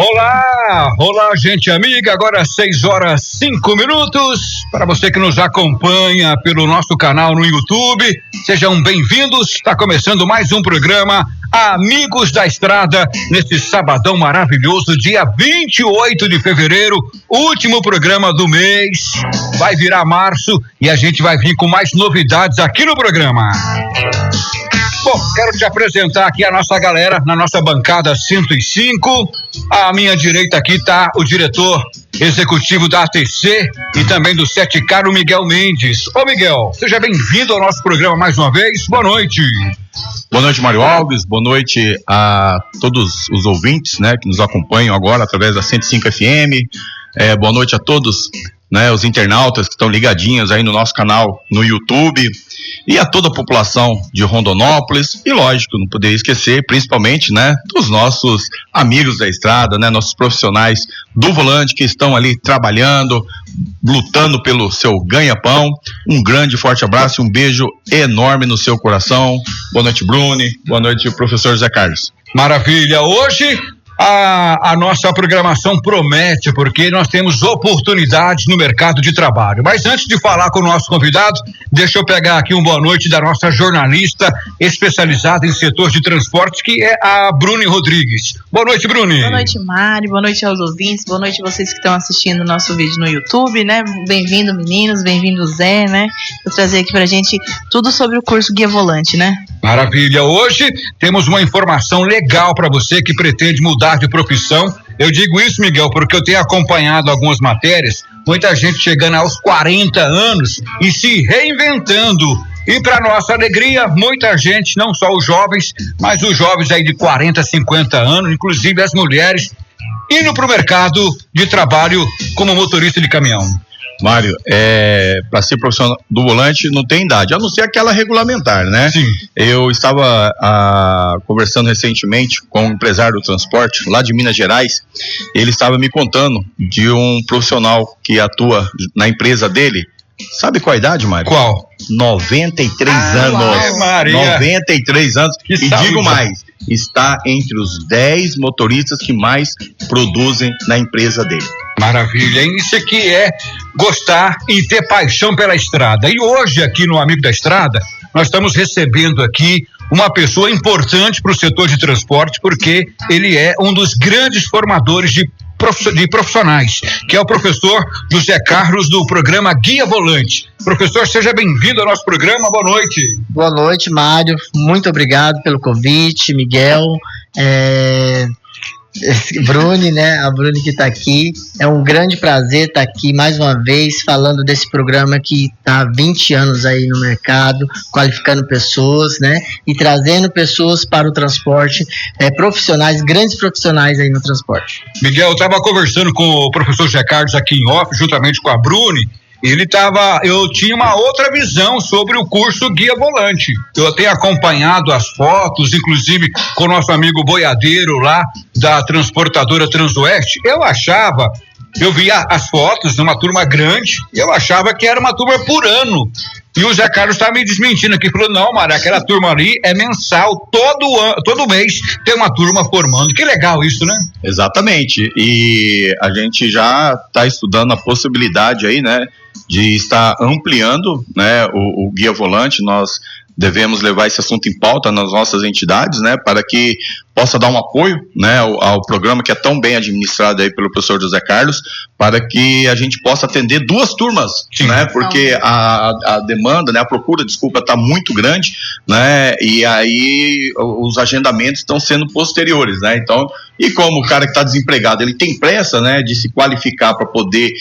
Olá, gente amiga, agora 6h05. Para você que nos acompanha pelo nosso canal no YouTube, sejam bem-vindos. Está começando mais um programa Amigos da Estrada, nesse sabadão maravilhoso, dia 28 de fevereiro, último programa do mês. Vai virar março e a gente vai vir com mais novidades aqui no programa. Bom, quero te apresentar aqui a nossa galera na nossa bancada 105. À minha direita aqui está o diretor executivo da ATC e também do Sete Caro, Miguel Mendes. Ô Miguel, seja bem-vindo ao nosso programa mais uma vez. Boa noite. Boa noite, Mário Alves. Boa noite a todos os ouvintes, né, que nos acompanham agora através da 105 FM. Boa noite a todos, né, os internautas que estão ligadinhos aí no nosso canal no YouTube, e a toda a população de Rondonópolis, e lógico, não poderia esquecer principalmente, né, dos nossos amigos da estrada, né, nossos profissionais do volante que estão ali trabalhando, lutando pelo seu ganha-pão. Um grande forte abraço e um beijo enorme no seu coração. Boa noite, Bruni. Boa noite, professor José Carlos. Maravilha. Hoje a nossa programação promete, porque nós temos oportunidades no mercado de trabalho. Mas antes de falar com o nosso convidado, deixa eu pegar aqui boa noite da nossa jornalista especializada em setor de transportes, que é a Bruni Rodrigues. Boa noite, Bruni. Boa noite, Mário. Boa noite aos ouvintes. Boa noite a vocês que estão assistindo o nosso vídeo no YouTube, né? Bem-vindo, meninos. Bem-vindo, Zé, né? Vou trazer aqui pra gente tudo sobre o curso Guia Volante, né? Maravilha. Hoje temos uma informação legal para você que pretende mudar de profissão. Eu digo isso, Miguel, porque eu tenho acompanhado algumas matérias, muita gente chegando aos 40 anos e se reinventando. E para nossa alegria, muita gente, não só os jovens, mas os jovens aí de 40, 50 anos, inclusive as mulheres, indo para o mercado de trabalho como motorista de caminhão. Mário, para ser profissional do volante não tem idade, a não ser aquela regulamentar, né? Sim. Eu estava conversando recentemente com um empresário do transporte lá de Minas Gerais. Ele estava me contando de um profissional que atua na empresa dele. Sabe qual a idade, Mário? Qual? 93 anos. Maria. 93 anos. Que e saúde. Digo mais, está entre os 10 motoristas que mais produzem na empresa dele. Maravilha, isso aqui é gostar e ter paixão pela estrada. E hoje aqui no Amigo da Estrada, nós estamos recebendo aqui uma pessoa importante para o setor de transporte, porque ele é um dos grandes formadores de profissionais, que é o professor José Carlos, do programa Guia Volante. Professor, seja bem-vindo ao nosso programa, boa noite. Boa noite, Mário, muito obrigado pelo convite, Miguel, Bruni, né? A Bruni que está aqui. É um grande prazer estar aqui mais uma vez falando desse programa que está há 20 anos aí no mercado, qualificando pessoas, né? E trazendo pessoas para o transporte, profissionais, grandes profissionais aí no transporte. Miguel, eu estava conversando com o professor José Carlos aqui em off, juntamente com a Bruni. Eu tinha uma outra visão sobre o curso Guia Volante. Eu tenho acompanhado as fotos, inclusive com o nosso amigo boiadeiro lá da transportadora Transoeste. Eu via as fotos de uma turma grande, e eu achava que era uma turma por ano. E o Zé Carlos está me desmentindo aqui, falou, não, Mário, aquela turma ali é mensal, todo mês tem uma turma formando. Que legal isso, né? Exatamente, e a gente já está estudando a possibilidade aí, né, de estar ampliando, né, o Guia Volante. Nós devemos levar esse assunto em pauta nas nossas entidades, né, para que possa dar um apoio, né, ao programa que é tão bem administrado aí pelo professor José Carlos, para que a gente possa atender duas turmas, né, porque a demanda, né, a procura, desculpa, está muito grande, né, e aí os agendamentos estão sendo posteriores, né, então, e como o cara que está desempregado, ele tem pressa, né, de se qualificar para poder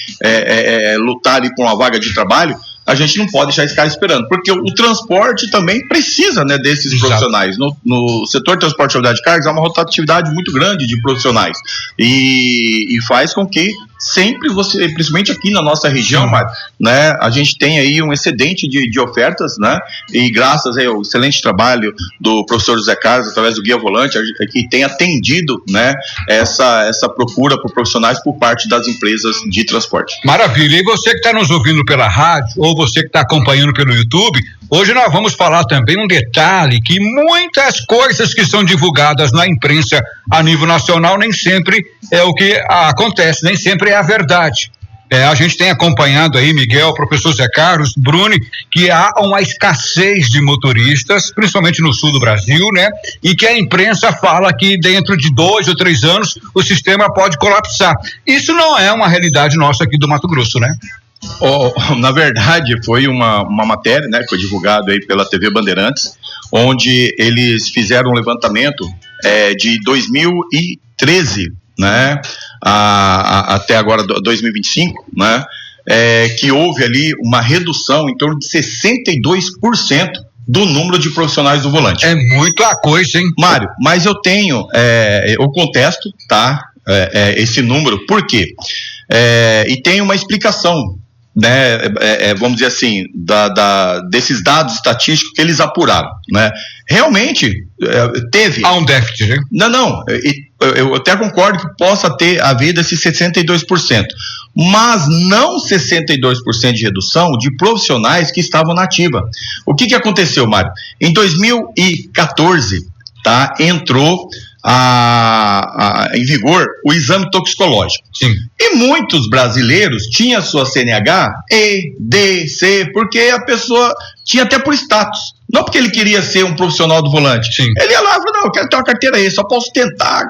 lutar ali por uma vaga de trabalho, a gente não pode deixar esse cara esperando, porque o transporte também precisa, né, desses Exato. profissionais. No setor de transporte de unidade de cargas há uma rotatividade muito grande de profissionais e faz com que sempre você, principalmente aqui na nossa região, Mário, né, a gente tem aí um excedente de ofertas, né, e graças ao excelente trabalho do professor José Carlos, através do Guia Volante, que tem atendido, né, essa procura por profissionais por parte das empresas de transporte. Maravilha, e você que está nos ouvindo pela rádio ou você que está acompanhando pelo YouTube, hoje nós vamos falar também um detalhe, que muitas coisas que são divulgadas na imprensa a nível nacional nem sempre é o que acontece, nem sempre é a verdade. A gente tem acompanhado aí, Miguel, professor Zé Carlos, Bruni, que há uma escassez de motoristas, principalmente no sul do Brasil, né? E que a imprensa fala que dentro de 2 ou 3 anos o sistema pode colapsar. Isso não é uma realidade nossa aqui do Mato Grosso, né? Na verdade, foi uma matéria, né, que foi divulgada aí pela TV Bandeirantes, onde eles fizeram um levantamento de 2013, né, até agora 2025, né, que houve ali uma redução em torno de 62% do número de profissionais do volante. É muita coisa, hein? Mário, mas eu contesto, tá, esse número, por quê? E tem uma explicação, né, vamos dizer assim, desses dados estatísticos que eles apuraram, né? Realmente teve. Há um déficit, né? Não, eu até concordo que possa ter havido esses 62%, mas não 62% de redução de profissionais que estavam na ativa. O que aconteceu, Mário? Em 2014, tá, entrou em vigor o exame toxicológico. Sim. E muitos brasileiros tinham sua CNH E, D, C, porque a pessoa tinha até por status. Não porque ele queria ser um profissional do volante. Sim. Ele ia lá e falou, não, eu quero ter uma carteira E, só posso tentar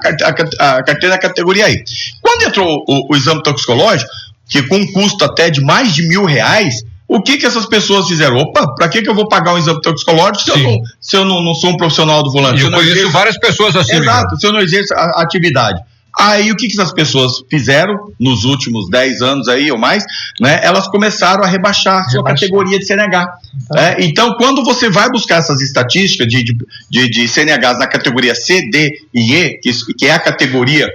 a carteira da categoria E. Quando entrou o exame toxicológico, que com um custo até de mais de R$1.000, o que essas pessoas fizeram? Opa, para que eu vou pagar um exame toxicológico se eu não sou um profissional do volante? Eu conheço várias pessoas assim. Exato, se eu não exerço a atividade. Aí o que essas pessoas fizeram nos últimos 10 anos aí ou mais, né? Elas começaram a rebaixar sua categoria de CNH. Então, quando você vai buscar essas estatísticas de CNHs na categoria C, D e E, que é a categoria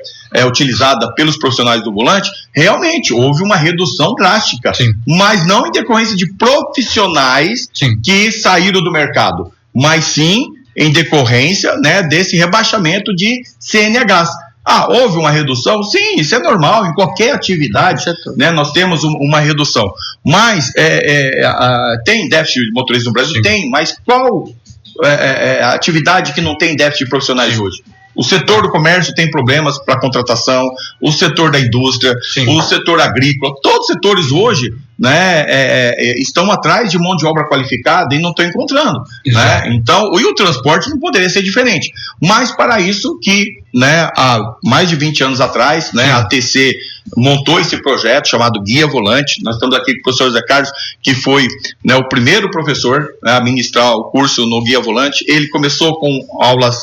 utilizada pelos profissionais do volante, realmente houve uma redução drástica. Sim. Mas não em decorrência de profissionais que saíram do mercado, mas sim em decorrência, né, desse rebaixamento de CNHs. Houve uma redução? Sim, isso é normal, em qualquer atividade, né, nós temos uma redução. Mas tem déficit de motoristas no Brasil? Sim. Tem, mas qual a atividade que não tem déficit de profissionais hoje? O setor do comércio tem problemas para contratação, o setor da indústria, o setor agrícola, todos os setores hoje, né, estão atrás de mão de obra qualificada e não estão encontrando, né? Então, e o transporte não poderia ser diferente. Mas para isso que, né, há mais de 20 anos atrás, né, a TC montou esse projeto chamado Guia Volante. Nós estamos aqui com o professor Zé Carlos, que foi, né, o primeiro professor, né, a ministrar o curso no Guia Volante. Ele começou com aulas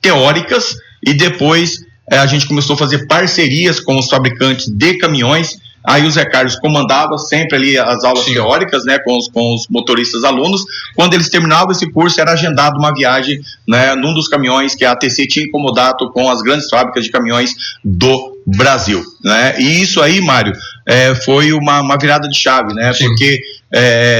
teóricas e depois a gente começou a fazer parcerias com os fabricantes de caminhões. Aí o Zé Carlos comandava sempre ali as aulas teóricas, né, com os motoristas alunos. Quando eles terminavam esse curso, era agendado uma viagem, né, num dos caminhões que a ATC tinha incomodato com as grandes fábricas de caminhões do Brasil, né? E isso aí, Mário, foi uma virada de chave, né? Sim. Porque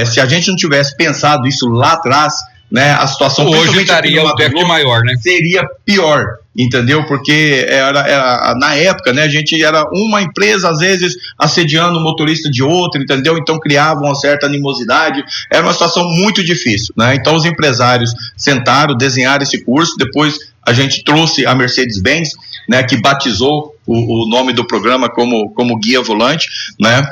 se a gente não tivesse pensado isso lá atrás, né, a situação hoje estaria um déficit maior, né? Seria pior, entendeu? Porque era na época, né, a gente era uma empresa às vezes assediando o motorista de outra, entendeu? Então criava uma certa animosidade, era uma situação muito difícil, né? Então os empresários sentaram, desenharam esse curso, depois a gente trouxe a Mercedes-Benz, né, que batizou o nome do programa como Guia Volante, né?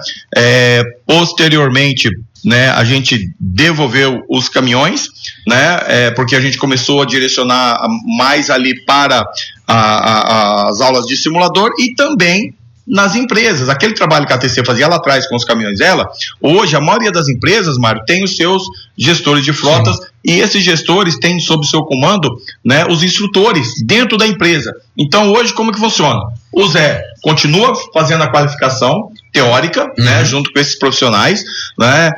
Posteriormente, né, a gente devolveu os caminhões, né, porque a gente começou a direcionar mais ali para as aulas de simulador e também nas empresas. Aquele trabalho que a ATC fazia lá atrás com os caminhões dela, hoje a maioria das empresas, Mário, tem os seus gestores de frotas. Sim. E esses gestores têm sob seu comando, né, os instrutores dentro da empresa. Então hoje como que funciona? O Zé continua fazendo a qualificação teórica, né, junto com esses profissionais, né,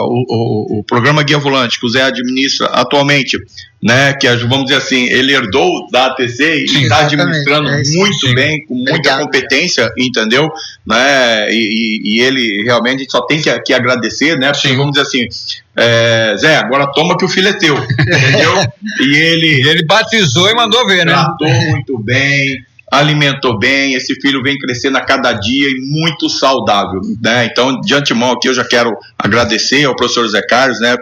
o programa Guia Volante que o Zé administra atualmente, né, que vamos dizer assim, ele herdou da ATC e está administrando muito bem, com muita competência, entendeu? Né, e ele realmente só tem que agradecer, né, porque vamos dizer assim, Zé, agora toma que o filho é teu, entendeu? E ele batizou e mandou ver, né? Tratou muito bem, alimentou bem, esse filho vem crescendo a cada dia e muito saudável, né? Então, de antemão aqui eu já quero agradecer ao professor Zé Carlos, né,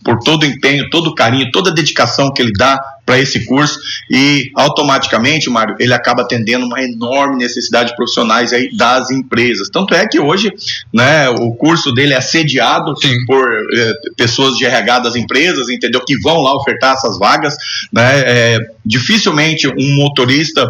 por todo o empenho, todo o carinho, toda a dedicação que ele dá para esse curso, e automaticamente, Mário, ele acaba atendendo uma enorme necessidade de profissionais aí das empresas. Tanto é que hoje, né, o curso dele é assediado por pessoas de RH das empresas, entendeu? Que vão lá ofertar essas vagas, né? Dificilmente um motorista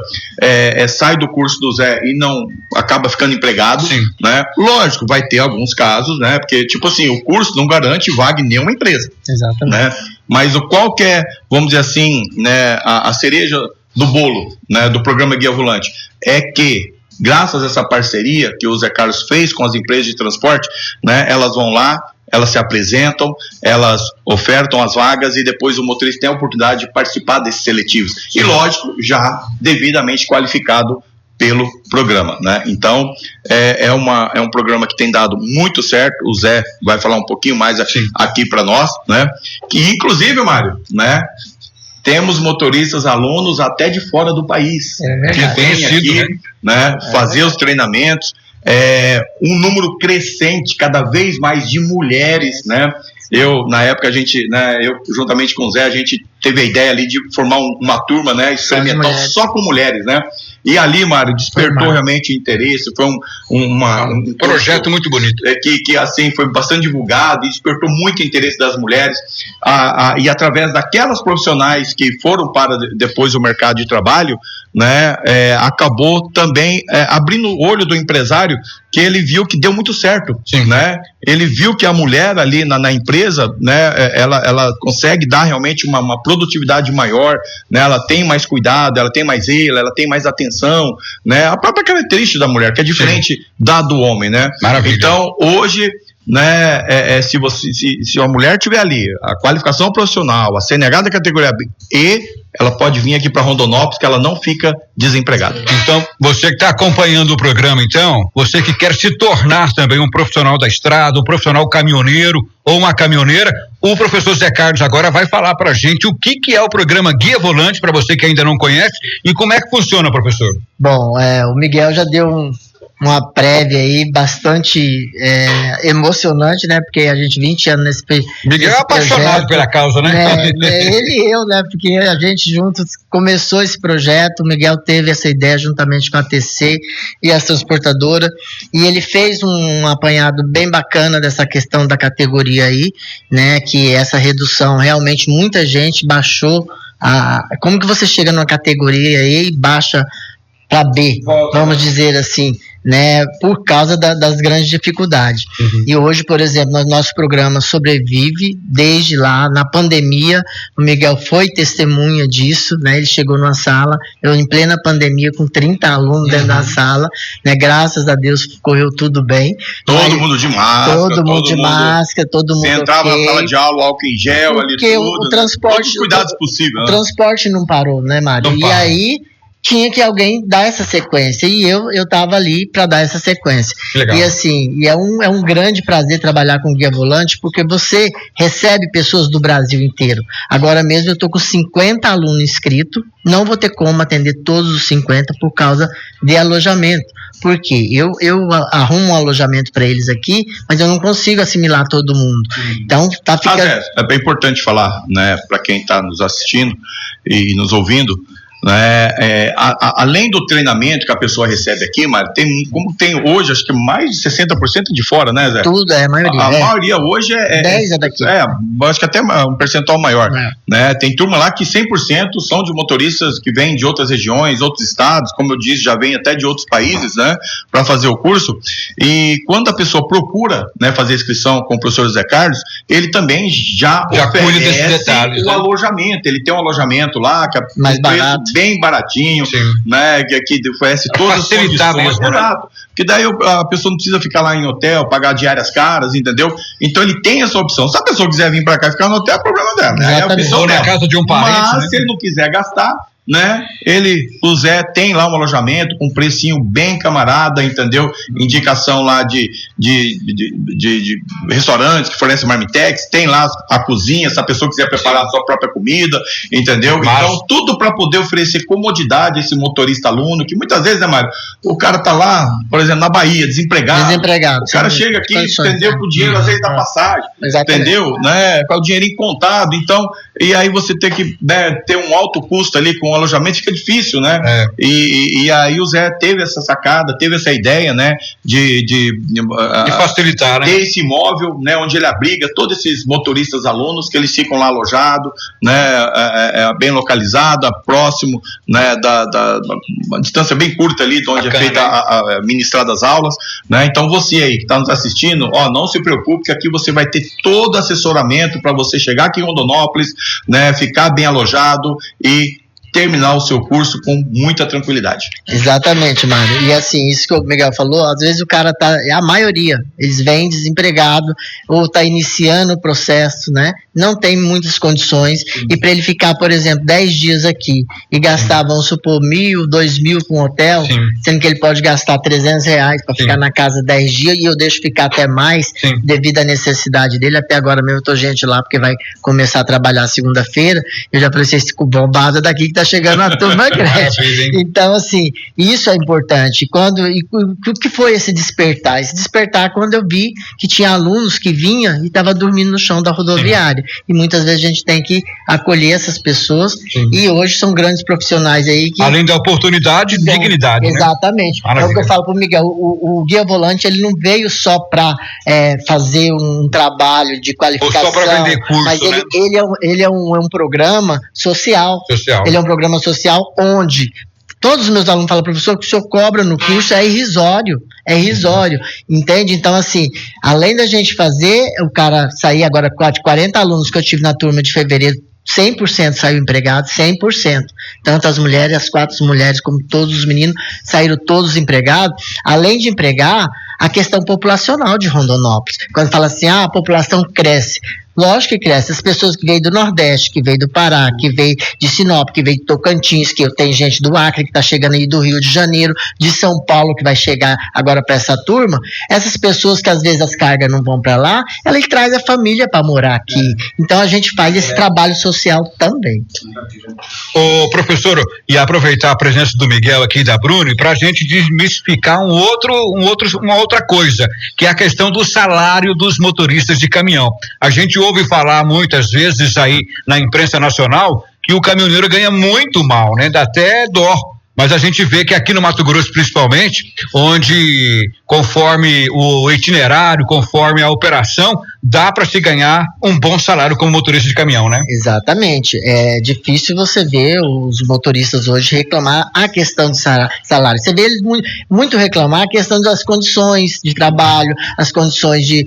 sai do curso do Zé e não acaba ficando empregado, né? Lógico, vai ter alguns casos, né? Porque, tipo assim, o curso não garante vaga em nenhuma empresa. Exatamente. Né? Mas qual que é, vamos dizer assim, né, a cereja do bolo, né, do programa Guia Volante, é que, graças a essa parceria que o Zé Carlos fez com as empresas de transporte, né, elas vão lá, elas se apresentam, elas ofertam as vagas e depois o motorista tem a oportunidade de participar desses seletivos. E, lógico, já devidamente qualificado pelo programa, né? Então, é um programa que tem dado muito certo. O Zé vai falar um pouquinho mais aqui para nós, né? Que, inclusive, Mário, né, temos motoristas, alunos até de fora do país, que vêm aqui, né, fazer os treinamentos. Um número crescente, cada vez mais, de mulheres, né? Na época, a gente, né, eu juntamente com o Zé, a gente teve a ideia ali de formar uma turma, né, experimental só com mulheres, né? E ali, Mário, despertou realmente interesse, foi um projeto muito bonito. Que assim, foi bastante divulgado e despertou muito interesse das mulheres, e através daquelas profissionais que foram para depois o mercado de trabalho, né, acabou também abrindo o olho do empresário, que ele viu que deu muito certo, né? Ele viu que a mulher ali na empresa, né, ela consegue dar realmente uma produtividade maior, né? Ela tem mais cuidado, ela tem mais ela tem mais atenção, né? A própria característica da mulher, que é diferente da do homem, né? Maravilha. Então, hoje, né, se a mulher tiver ali a qualificação profissional, a CNH da categoria B, ela pode vir aqui para Rondonópolis, que ela não fica desempregada. Então, você que está acompanhando o programa, então, você que quer se tornar também um profissional da estrada, um profissional caminhoneiro ou uma caminhoneira, o professor Zé Carlos agora vai falar para a gente o que é o programa Guia Volante, para você que ainda não conhece, e como é que funciona, professor. Bom, o Miguel já deu uma prévia aí bastante emocionante, né? Porque a gente 20 anos nesse Miguel é apaixonado projeto, pela causa, né? Ele e eu, né? Porque a gente juntos começou esse projeto, o Miguel teve essa ideia juntamente com a TC e a transportadora, e ele fez um apanhado bem bacana dessa questão da categoria aí, né? Que essa redução, realmente muita gente baixou como que você chega numa categoria aí e baixa para B, vamos dizer assim, né, por causa das grandes dificuldades. E hoje, por exemplo, nosso programa sobrevive desde lá, na pandemia, o Miguel foi testemunha disso, né, ele chegou numa sala, eu em plena pandemia, com 30 alunos dentro da sala, né, graças a Deus correu tudo bem. Todo mundo de máscara. Todo mundo de máscara, todo mundo. Você entrava na sala de aula, álcool em gel, ali tudo. O transporte, todos os cuidados possíveis. O transporte não parou, né, Mário? E aí tinha que alguém dar essa sequência, e eu tava ali para dar essa sequência. Legal. E assim, é um grande prazer trabalhar com Guia Volante, porque você recebe pessoas do Brasil inteiro. Agora mesmo eu tô com 50 alunos inscritos, não vou ter como atender todos os 50 por causa de alojamento. Porque eu arrumo um alojamento para eles aqui, mas eu não consigo assimilar todo mundo. Então, tá ficando... É bem importante falar, né, para quem está nos assistindo e nos ouvindo, né, além do treinamento que a pessoa recebe aqui, Mário, como tem hoje, acho que mais de 60% de fora, né, Zé? Tudo, a maioria. A maioria hoje 10 é daqui. Acho que até um percentual maior. Né? Tem turma lá que 100% são de motoristas que vêm de outras regiões, outros estados, como eu disse, já vêm até de outros países, né, para fazer o curso. E quando a pessoa procura, né, fazer inscrição com o professor Zé Carlos, ele também já oferece o alojamento. Ele tem um alojamento lá que é mais barato, bem baratinho, né, que oferece todas as condições. Mesmo, né? Que daí a pessoa não precisa ficar lá em hotel, pagar diárias caras, entendeu? Então ele tem essa opção. Se a pessoa quiser vir para cá e ficar no hotel, é problema dela, né? É a opção ou na casa de um parente, mas né? se ele não quiser gastar, né? O Zé tem lá um alojamento com um precinho bem camarada, entendeu? Indicação lá de restaurantes que fornecem marmitex, tem lá a cozinha, se a pessoa quiser preparar a sua própria comida, entendeu? Então, tudo para poder oferecer comodidade a esse motorista aluno, que muitas vezes, né, Mário? O cara tá lá, por exemplo, na Bahia, desempregado. O cara chega aqui, entendeu? Com o dinheiro, às vezes, da passagem, entendeu? Né? Com o dinheirinho contado, então, e aí você tem que, né, ter um alto custo ali com o alojamento, fica difícil, né? E aí o Zé teve essa sacada, teve essa ideia, né, de facilitar, né? Ter esse imóvel, né, onde ele abriga todos esses motoristas alunos, que eles ficam lá alojados, né, bem localizado, próximo, né, uma distância bem curta ali de onde é feita a ministrada as aulas, né? Então você aí que está nos assistindo, não se preocupe, que aqui você vai ter todo assessoramento para você chegar aqui em Rondonópolis, né, ficar bem alojado e terminar o seu curso com muita tranquilidade. Exatamente, Mário. E assim, isso que o Miguel falou, às vezes o cara a maioria, eles vêm desempregado ou tá iniciando o processo, né? Não tem muitas condições. E para ele ficar, por exemplo, 10 dias aqui e gastar, vamos supor, 1.000, 2.000 com um hotel, sendo que ele pode gastar R$300 para ficar na casa 10 dias e eu deixo ficar até mais devido à necessidade dele. Até agora mesmo eu tô gente lá porque vai começar a trabalhar segunda-feira. Eu já falei, esse bombada daqui que tá chegando a turma grande. Então, assim, isso é importante. O que foi esse despertar? Esse despertar quando eu vi que tinha alunos que vinham e estavam dormindo no chão da rodoviária. E muitas vezes a gente tem que acolher essas pessoas. E hoje são grandes profissionais aí que... Além da oportunidade, dignidade. Exatamente. Né? É o que eu falo pro Miguel. O Guia Volante, ele não veio só para fazer um trabalho de qualificação. Ou só para vender curso, mas né? ele é um programa social. Ele é um programa social onde todos os meus alunos falam, professor, que o senhor cobra no curso é irrisório, entende? Então, assim, além da gente fazer o cara sair agora de 40 alunos que eu tive na turma de fevereiro, 100% saiu empregado, 100%. Tanto as mulheres, as 4 mulheres, como todos os meninos, saíram todos empregados. Além de empregar, a questão populacional de Rondonópolis. Quando fala assim, a população cresce. Lógico que cresce. As pessoas que veio do Nordeste, que veio do Pará, que veio de Sinop, que veio de Tocantins, que eu tenho gente do Acre que está chegando aí do Rio de Janeiro, de São Paulo que vai chegar agora para essa turma, essas pessoas que às vezes as cargas não vão para lá, ela traz a família para morar aqui. Então a gente faz esse trabalho social também. Ô, professor, e aproveitar a presença do Miguel aqui e da Bruni para a gente desmistificar uma outra coisa, que é a questão do salário dos motoristas de caminhão. A gente ouve falar muitas vezes aí na imprensa nacional que o caminhoneiro ganha muito mal, né? Dá até dó. Mas a gente vê que aqui no Mato Grosso, principalmente, onde conforme o itinerário, conforme a operação, dá para se ganhar um bom salário como motorista de caminhão, né? Exatamente. É difícil você ver os motoristas hoje reclamar a questão de salário. Você vê eles muito reclamar a questão das condições de trabalho, as condições de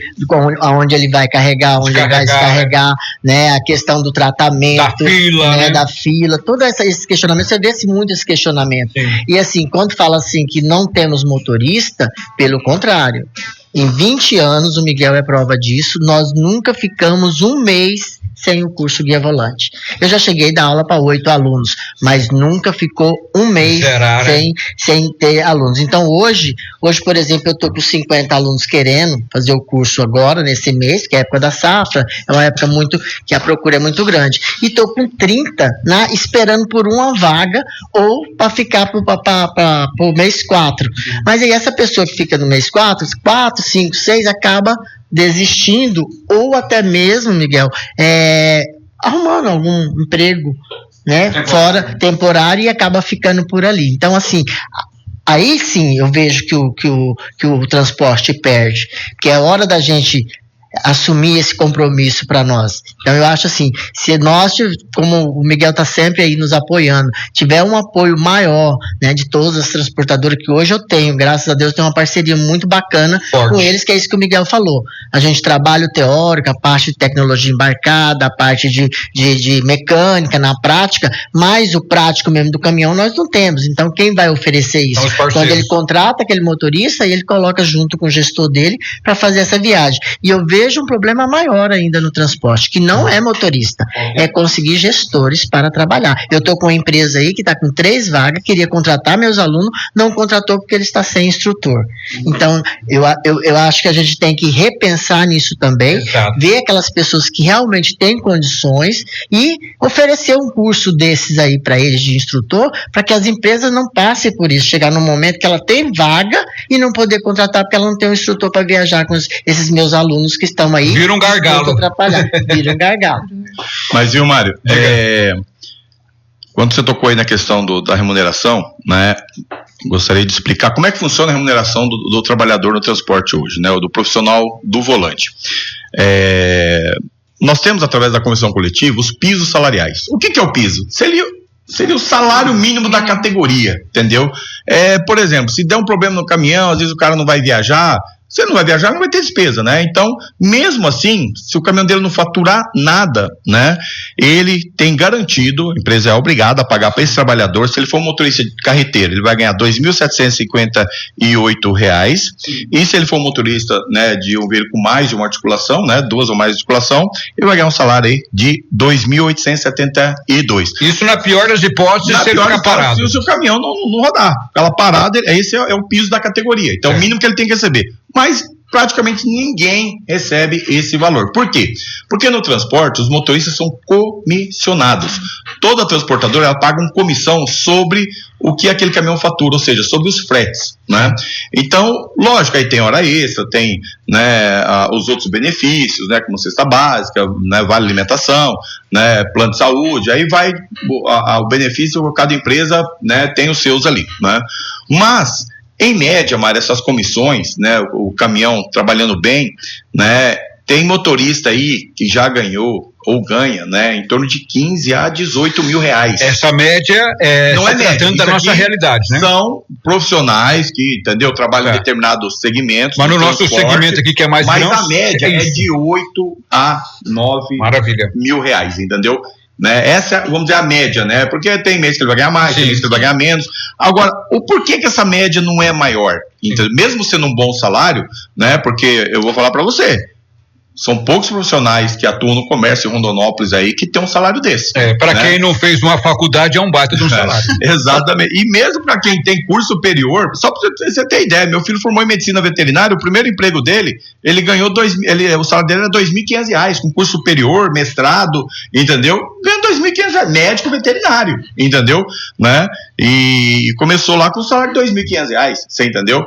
onde ele vai carregar, onde ele vai descarregar, né? A questão do tratamento, da fila, né? Da fila, todo esse questionamento, você vê muito esse questionamento. Sim. E assim, quando fala assim que não temos motorista, pelo contrário, em 20 anos, o Miguel é prova disso, nós nunca ficamos um mês sem o curso Guia Volante. Eu já cheguei a dar aula para 8 alunos, mas nunca ficou um mês sem ter alunos. Então hoje, por exemplo, eu estou com 50 alunos querendo fazer o curso agora, nesse mês, que é a época da safra, é uma época que a procura é muito grande. E estou com 30 esperando por uma vaga ou para ficar para o mês 4. Mas aí essa pessoa que fica no mês 4, 5, 6, acaba desistindo ou até mesmo, Miguel, arrumando algum emprego, né, fora temporário e acaba ficando por ali. Então, assim, aí sim eu vejo que o transporte perde, que é hora da gente assumir esse compromisso para nós. Então eu acho assim, se nós, como o Miguel está sempre aí nos apoiando, tiver um apoio maior, né, de todas as transportadoras que hoje eu tenho, graças a Deus tenho uma parceria muito bacana com eles, que é isso que o Miguel falou. A gente trabalha o teórico, a parte de tecnologia embarcada, a parte de mecânica na prática, mas o prático mesmo do caminhão nós não temos. Então quem vai oferecer isso? Quando ele contrata aquele motorista e ele coloca junto com o gestor dele para fazer essa viagem. E eu vejo vejo um problema maior ainda no transporte, que não é motorista, é conseguir gestores para trabalhar. Eu estou com uma empresa aí que está com 3 vagas, queria contratar meus alunos, não contratou porque ele está sem instrutor. Então, eu acho que a gente tem que repensar nisso também, ver aquelas pessoas que realmente têm condições e oferecer um curso desses aí para eles de instrutor, para que as empresas não passem por isso, chegar num momento que ela tem vaga e não poder contratar porque ela não tem um instrutor para viajar com esses meus alunos que estão aí. Vira um gargalo. Vira um gargalo. Mas, viu, Mário, quando você tocou aí na questão da remuneração, né, gostaria de explicar como é que funciona a remuneração do trabalhador no transporte hoje, né, do profissional do volante. Nós temos, através da convenção coletiva, os pisos salariais. O que é o piso? Seria o salário mínimo da categoria, entendeu? Por exemplo, se der um problema no caminhão, às vezes o cara não vai viajar, você não vai viajar, não vai ter despesa, né? Então, mesmo assim, se o caminhão dele não faturar nada, né? Ele tem garantido, a empresa é obrigada a pagar para esse trabalhador, se ele for um motorista de carreteira, ele vai ganhar R$ 2.758, e se ele for um motorista, né, de um veículo com mais de uma articulação, né, 2 ou mais articulação, ele vai ganhar um salário aí de R$ 2.872. Isso na pior das hipóteses, se ele ficar parado. Se o seu caminhão não rodar. Aquela parada, esse é o piso da categoria. Então, o mínimo que ele tem que receber. Mas praticamente ninguém recebe esse valor. Por quê? Porque no transporte os motoristas são comissionados. Toda transportadora ela paga uma comissão sobre o que aquele caminhão fatura, ou seja, sobre os fretes, né? Então, lógico, aí tem hora extra, tem, né, os outros benefícios, né, como cesta básica, né, vale alimentação, né, plano de saúde, aí vai o benefício, cada empresa, né, tem os seus ali, né? Mas em média, Mário, essas comissões, né, o caminhão trabalhando bem, né, tem motorista aí que já ganhou ou ganha, né, em torno de 15 a 18 mil reais. Essa média não é média, da nossa realidade, né? São profissionais que, entendeu, trabalham em determinados segmentos. Mas no nosso segmento aqui, que é mais grande, mas a média é de 8 a 9 mil reais, entendeu? Né? Essa, vamos dizer, a média, né? Porque tem mês que ele vai ganhar mais, tem mês que ele vai ganhar menos. Agora, o porquê que essa média não é maior? Então, mesmo sendo um bom salário, né? Porque eu vou falar para você, são poucos profissionais que atuam no comércio em Rondonópolis aí que tem um salário desse. Para né? Quem não fez uma faculdade é um baita de um salário. Exatamente. E mesmo para quem tem curso superior, só para você ter ideia, meu filho formou em medicina veterinária, o primeiro emprego dele, ele ganhou o salário dele era R$2.500, com curso superior, mestrado, entendeu? Ganhou R$2.500, médico veterinário, entendeu? Né? E começou lá com o salário de R$2.500, você entendeu?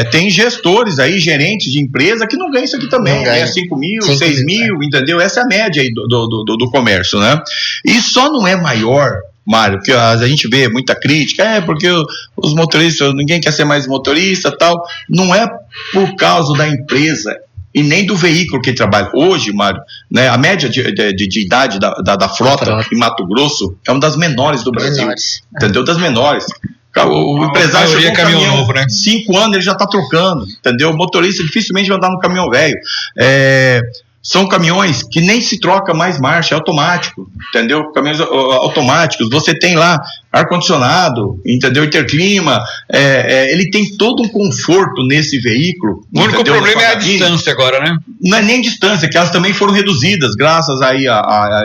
Tem gestores aí, gerentes de empresa que não ganham isso aqui também, ganha 5 mil, 6 mil, entendeu? Essa é a média aí do comércio, né? E só não é maior, Mário, porque a gente vê muita crítica, porque os motoristas, ninguém quer ser mais motorista, tal. Não é por causa da empresa e nem do veículo que trabalha. Hoje, Mário, né, a média de idade da frota em Mato Grosso é uma das menores do Brasil, entendeu? Das menores. O empresário chegou um caminhão novo, né? 5 anos ele já está trocando, entendeu? O motorista dificilmente vai andar no caminhão velho. São caminhões que nem se troca mais marcha, é automático, entendeu? Caminhões automáticos, você tem lá ar-condicionado, entendeu? Interclima, ele tem todo um conforto nesse veículo. O único problema é a distância agora, né? Não é nem distância, que elas também foram reduzidas, graças aí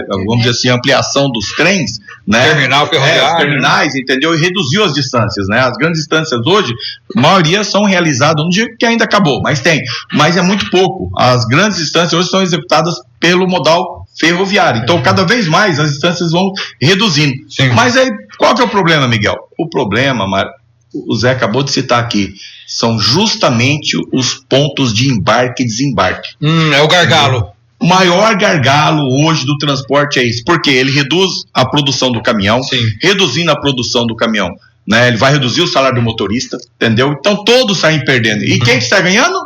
vamos dizer assim, a ampliação dos trens, né? Terminal ferroviário. Os terminais, entendeu? E reduziu as distâncias, né? As grandes distâncias hoje, a maioria são realizadas, não digo que ainda acabou, mas tem. Mas é muito pouco. As grandes distâncias hoje são executadas pelo modal ferroviário. Então, cada vez mais as distâncias vão reduzindo. Sim. Mas aí, qual que é o problema, Miguel? O problema, Mário, o Zé acabou de citar aqui, são justamente os pontos de embarque e desembarque. É o gargalo. O maior gargalo hoje do transporte é isso, porque ele reduz a produção do caminhão. Sim. Reduzindo a produção do caminhão, né, ele vai reduzir o salário do motorista, entendeu? Então todos saem perdendo. E quem que está ganhando?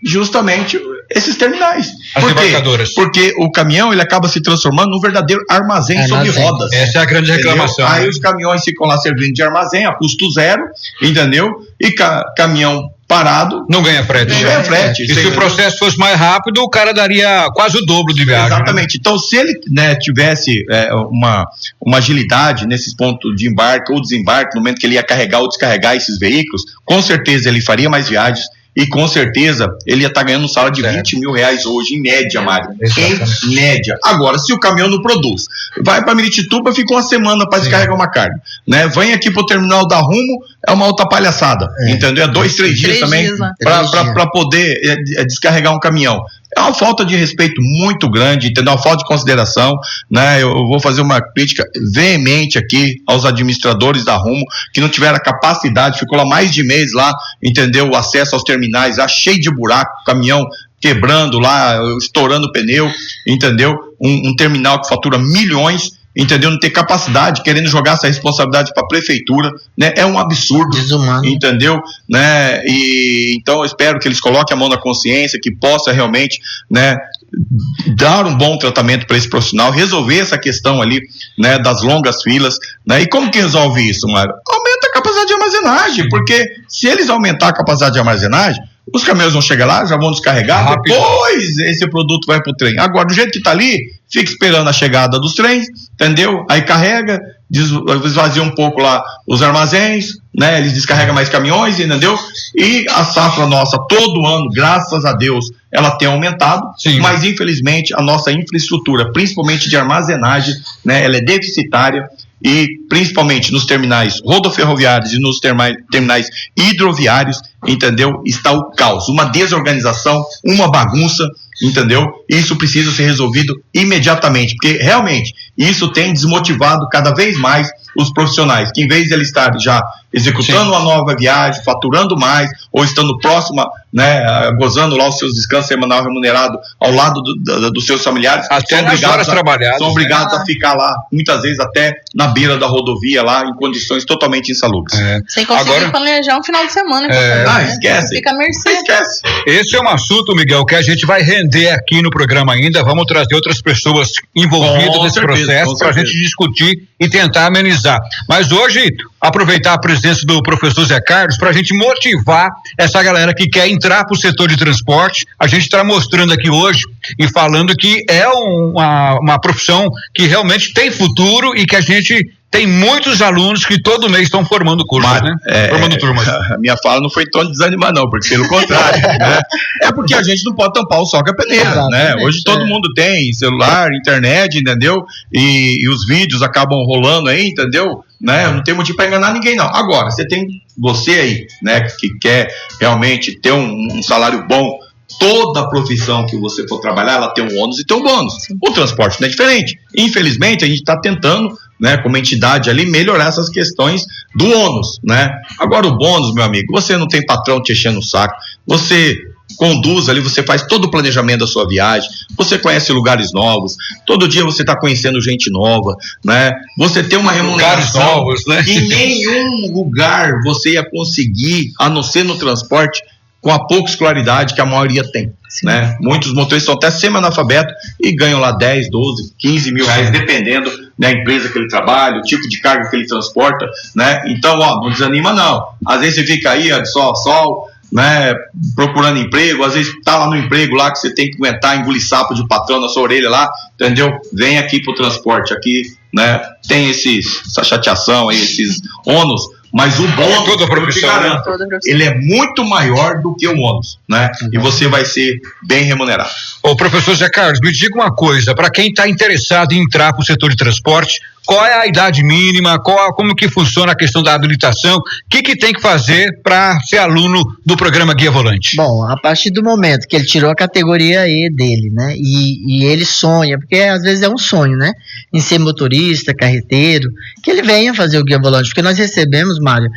Justamente esses terminais. Por quê? Porque o caminhão ele acaba se transformando num verdadeiro armazém sobre rodas. Essa é a grande reclamação. Aí os caminhões ficam lá servindo de armazém a custo zero, entendeu? E caminhão parado não ganha frete. Não ganha frete. E se o processo fosse mais rápido, o cara daria quase o dobro de viagem. Exatamente. Né? Então, se ele, né, tivesse uma agilidade nesses pontos de embarque ou desembarque, no momento que ele ia carregar ou descarregar esses veículos, com certeza ele faria mais viagens, e com certeza ele ia estar ganhando um salário de 20 mil reais hoje, em média, Mário. Em média. Agora, se o caminhão não produz, vai para Miritituba, fica uma semana para descarregar uma carga, né? Vem aqui pro terminal da Rumo, é uma outra palhaçada, entendeu? É 2, 3 dias também para poder descarregar um caminhão. É uma falta de respeito muito grande, entendeu? Uma falta de consideração, né? Eu vou fazer uma crítica veemente aqui aos administradores da Rumo, que não tiveram a capacidade, ficou lá mais de mês lá, entendeu? O acesso aos terminais lá cheio de buraco, caminhão quebrando lá, estourando pneu, entendeu? Um terminal que fatura milhões, entendeu? Não ter capacidade, querendo jogar essa responsabilidade para a prefeitura, né? É um absurdo, desumano, entendeu? Né? E então eu espero que eles coloquem a mão na consciência, que possa realmente, né, dar um bom tratamento para esse profissional, resolver essa questão ali, né, das longas filas, né? E como que resolve isso, Mário? Aumenta a capacidade de armazenagem, porque se eles aumentar a capacidade de armazenagem, os caminhões vão chegar lá, já vão descarregar, rápido, depois esse produto vai pro trem. Agora, do jeito que tá ali, fica esperando a chegada dos trens, entendeu? Aí carrega, esvazia um pouco lá os armazéns, né? Eles descarregam mais caminhões, entendeu? E a safra nossa, todo ano, graças a Deus, ela tem aumentado, mas infelizmente a nossa infraestrutura, principalmente de armazenagem, né? Ela é deficitária. E principalmente nos terminais rodoferroviários e nos terminais hidroviários, entendeu? Está o caos, uma desorganização, uma bagunça, entendeu? Isso precisa ser resolvido imediatamente, porque realmente isso tem desmotivado cada vez mais os profissionais, que em vez de eles estarem já executando uma nova viagem, faturando mais, ou estando próxima, né, gozando lá os seus descansos semanal remunerado ao lado dos seus familiares, até nas horas trabalhadas, são obrigados a ficar lá, muitas vezes até na beira da rodovia lá, em condições totalmente insalubres. Sem conseguir planejar um final de semana. Esquece. Fica a mercê. Esquece. Esse é um assunto, Miguel, que a gente vai render aqui no programa ainda. Vamos trazer outras pessoas envolvidas nesse processo para a gente discutir e tentar amenizar. Mas hoje, aproveitar a presença do professor Zé Carlos para a gente motivar essa galera que quer entrar para o setor de transporte. A gente está mostrando aqui hoje e falando que é uma profissão que realmente tem futuro e que a gente tem muitos alunos que todo mês estão formando cursos, né? Formando turmas. A minha fala não foi tão de desanimar, não, porque pelo contrário, né? É porque a gente não pode tampar o sol com a peneira, né? Hoje todo mundo tem celular, internet, entendeu? E os vídeos acabam rolando aí, entendeu? Né? Não tem motivo para enganar ninguém, não. Agora, você aí, né, que quer realmente ter um salário bom. Toda profissão que você for trabalhar, ela tem um ônus e tem um bônus. O transporte não é diferente. Infelizmente, a gente está tentando, né, como entidade ali, melhorar essas questões do ônus, né? Agora, o bônus, meu amigo, você não tem patrão te enchendo o saco, você conduz ali, você faz todo o planejamento da sua viagem, você conhece lugares novos, todo dia você está conhecendo gente nova, né? Você tem uma remuneração novos, né? Em nenhum lugar você ia conseguir, a não ser no transporte, com a pouca escolaridade que a maioria tem, né? Muitos motoristas são até semi-analfabetos e ganham lá 10, 12, 15 mil reais, dependendo da empresa que ele trabalha, o tipo de carga que ele transporta, né? Então, não desanima não. Às vezes você fica aí, de sol a sol, né, procurando emprego, às vezes tá lá no emprego lá que você tem que aguentar, engolir sapo de patrão na sua orelha lá, entendeu? Vem aqui pro transporte, aqui, né, tem essa chateação aí, esses ônus, mas o bônus, toda a profissão, ele é muito maior do que o ônus, né? E você vai ser bem remunerado. Ô, professor Zé Carlos, me diga uma coisa, para quem está interessado em entrar para o setor de transporte, qual é a idade mínima, como que funciona a questão da habilitação, o que tem que fazer para ser aluno do programa Guia Volante? Bom, a partir do momento que ele tirou a categoria E dele, né, e ele sonha, porque às vezes é um sonho, né, em ser motorista, carreteiro, que ele venha fazer o Guia Volante, porque nós recebemos, Mário,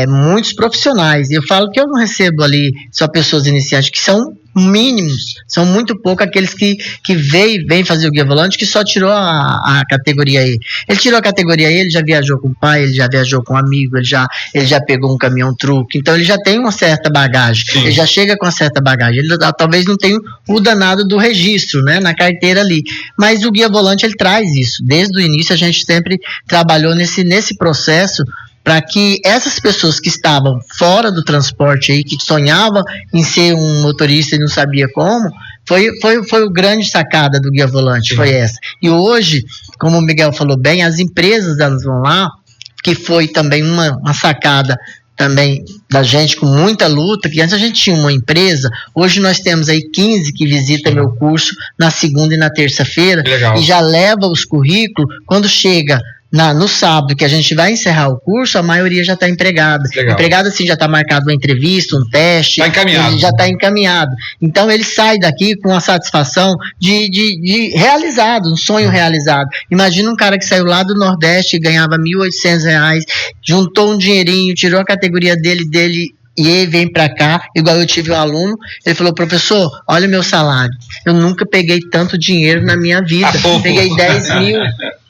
muitos profissionais, e eu falo que eu não recebo ali só pessoas iniciantes, que são mínimos, são muito poucos aqueles que vêm fazer o Guia Volante, que só tirou a categoria E. Ele tirou a categoria E, ele já viajou com o pai, ele já viajou com um amigo, ele já pegou um caminhão truque, então ele já tem uma certa bagagem, ele já chega com uma certa bagagem, ele talvez não tenha o danado do registro, né, na carteira ali, mas o Guia Volante ele traz isso, desde o início a gente sempre trabalhou nesse processo, para que essas pessoas que estavam fora do transporte aí, que sonhavam em ser um motorista e não sabia como, foi o grande sacada do Guia Volante, foi essa. E hoje, como o Miguel falou bem, as empresas elas vão lá, que foi também uma sacada também da gente com muita luta, que antes a gente tinha uma empresa, hoje nós temos aí 15 que visitam meu curso na segunda e na terça-feira, e já leva os currículos, quando chega no sábado, que a gente vai encerrar o curso, a maioria já está empregada. Empregada, assim, já está marcado uma entrevista, um teste. Está encaminhado. Já está encaminhado. Então, ele sai daqui com a satisfação de realizado, um sonho realizado. Imagina um cara que saiu lá do Nordeste e ganhava R$1.800, juntou um dinheirinho, tirou a categoria dele e ele vem pra cá, igual eu tive um aluno, ele falou, professor, olha o meu salário, eu nunca peguei tanto dinheiro na minha vida, peguei 10 mil.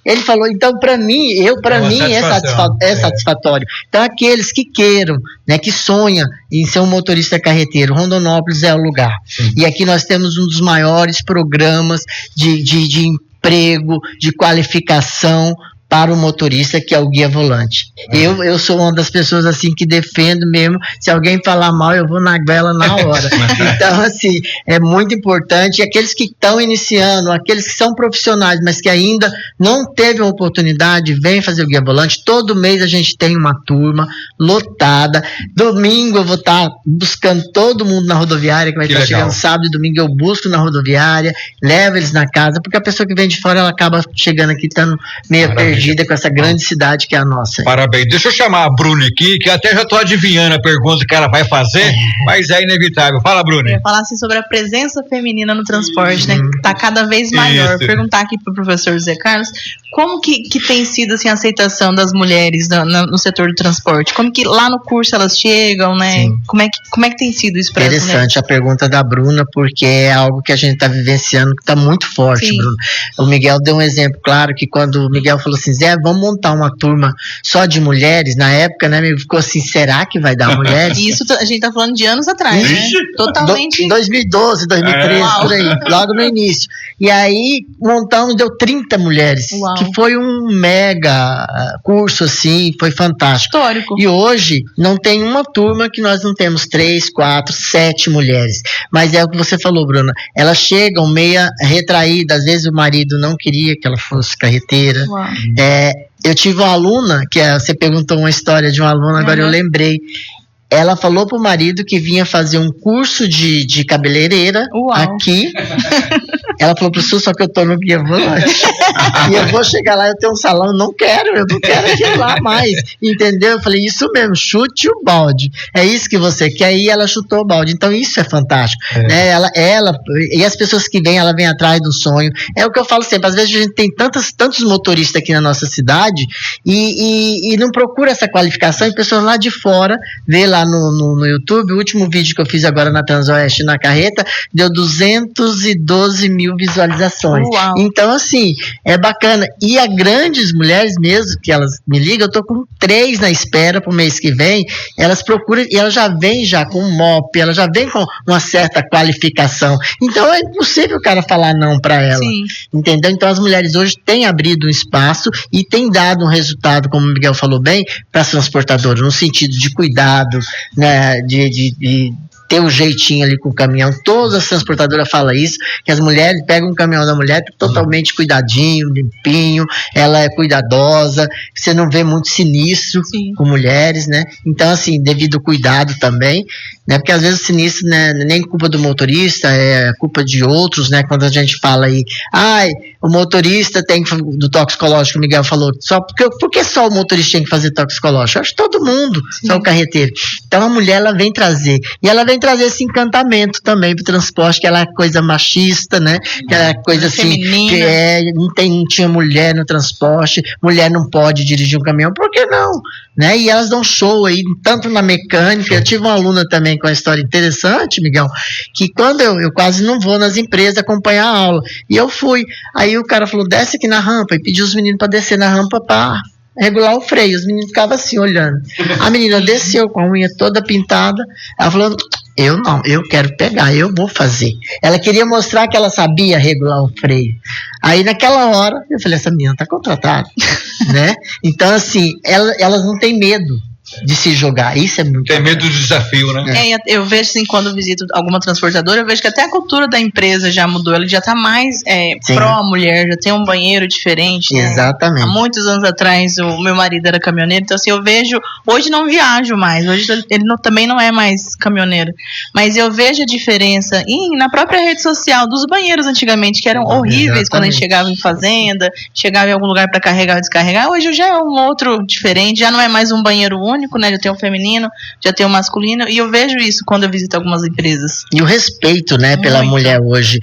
Ele falou, então para mim é satisfatório. Então aqueles que queiram, né, que sonham em ser um motorista carreteiro, Rondonópolis é o lugar. Sim. E aqui nós temos um dos maiores programas de emprego, de qualificação para o motorista, que é o guia volante. Eu sou uma das pessoas assim que defendo mesmo, se alguém falar mal, eu vou na goela na hora. Então, assim, é muito importante. E aqueles que estão iniciando, aqueles que são profissionais, mas que ainda não teve uma oportunidade, vem fazer o guia volante. Todo mês a gente tem uma turma lotada. Domingo eu vou estar buscando todo mundo na rodoviária, que vai estar chegando sábado e domingo, eu busco na rodoviária, levo eles na casa, porque a pessoa que vem de fora, ela acaba chegando aqui, estando meio perdida com essa grande cidade que é a nossa. Parabéns. Deixa eu chamar a Bruna aqui, que até já estou adivinhando a pergunta que ela vai fazer, mas é inevitável. Fala, Bruna. Eu ia falar assim sobre a presença feminina no transporte, né? Que está cada vez maior. Isso. Perguntar aqui para o professor José Carlos, como que tem sido assim, a aceitação das mulheres no setor do transporte? Como que lá no curso elas chegam, né? Como é que tem sido isso para elas? Interessante a pergunta da Bruna, porque é algo que a gente está vivenciando que está muito forte, Bruna. O Miguel deu um exemplo claro, que quando o Miguel falou assim, Zé, vamos montar uma turma só de mulheres, na época, né, ficou assim, será que vai dar mulheres? Isso a gente tá falando de anos atrás, né? Totalmente. Em 2012, 2013, por aí, logo no início. E aí, montamos, deu 30 mulheres, que foi um mega curso, assim, foi fantástico. Histórico. E hoje, não tem uma turma que nós não temos 3, 4, 7 mulheres. Mas é o que você falou, Bruna, elas chegam meia retraídas, às vezes o marido não queria que ela fosse carreteira. Eu tive uma aluna, você perguntou uma história de uma aluna, agora eu lembrei. Ela falou pro marido que vinha fazer um curso de cabeleireira aqui. Ela falou, professor, só que eu tô no guia volante. E eu vou chegar lá, eu tenho um salão, eu não quero aquilo lá mais. Entendeu? Eu falei, isso mesmo, chute o balde. É isso que você quer. E ela chutou o balde. Então isso é fantástico. Né? Ela, e as pessoas que vêm, ela vem atrás do sonho. É o que eu falo sempre, às vezes a gente tem tantos motoristas aqui na nossa cidade e não procura essa qualificação, e pessoas lá de fora vê lá no YouTube, o último vídeo que eu fiz agora na Transoeste na carreta, deu 212 mil visualizações. Uau. Então, assim, é bacana. E a grandes mulheres mesmo, que elas me ligam, eu tô com 3 na espera pro mês que vem, elas procuram, e elas já vêm já com um MOP, elas já vêm com uma certa qualificação. Então, é impossível o cara falar não para ela. Sim. Entendeu? Então, as mulheres hoje têm abrido um espaço e têm dado um resultado, como o Miguel falou bem, para as transportadoras, no sentido de cuidado, né, de ter um jeitinho ali com o caminhão. Todas as transportadoras falam isso, que as mulheres pegam um caminhão da mulher totalmente cuidadinho, limpinho, ela é cuidadosa, você não vê muito sinistro com mulheres, né? Então, assim, devido ao cuidado também, né? Porque às vezes o sinistro, né, nem culpa do motorista, é culpa de outros, né? Quando a gente fala aí, o motorista tem que, do toxicológico, o Miguel falou, por que só o motorista tem que fazer toxicológico? Eu acho que todo mundo, só o carreteiro. Então a mulher, ela vem trazer, e ela vem trazer esse encantamento também pro transporte, que ela é coisa machista, né? Que ela é coisa assim, que não tinha mulher no transporte, mulher não pode dirigir um caminhão, por que não? Né? E elas dão show aí, tanto na mecânica. Eu tive uma aluna também com uma história interessante, Miguel, que quando eu quase não vou nas empresas acompanhar a aula, e eu fui, aí o cara falou, desce aqui na rampa, e pediu os meninos para descer na rampa para regular o freio. Os meninos ficavam assim olhando. A menina desceu com a unha toda pintada, ela falou, eu não, eu quero pegar, eu vou fazer. Ela queria mostrar que ela sabia regular o freio. Aí naquela hora eu falei, essa menina tá contratada, né? Então assim, elas não têm medo. de se jogar. Isso é muito Tem medo do desafio, né? Eu vejo assim, quando visito alguma transportadora, eu vejo que até a cultura da empresa já mudou, ela já tá mais pró-mulher, já tem um banheiro diferente, né? Exatamente. Há muitos anos atrás, o meu marido era caminhoneiro, então assim, eu vejo, hoje não viajo mais, hoje ele também não é mais caminhoneiro, mas eu vejo a diferença na própria rede social dos banheiros antigamente, que eram horríveis. Quando a gente chegava em fazenda, chegava em algum lugar para carregar ou descarregar, hoje já é um outro diferente, já não é mais um banheiro único, né? Já tem o feminino, já tem o masculino, e eu vejo isso quando eu visito algumas empresas. E o respeito, né, pela mulher hoje,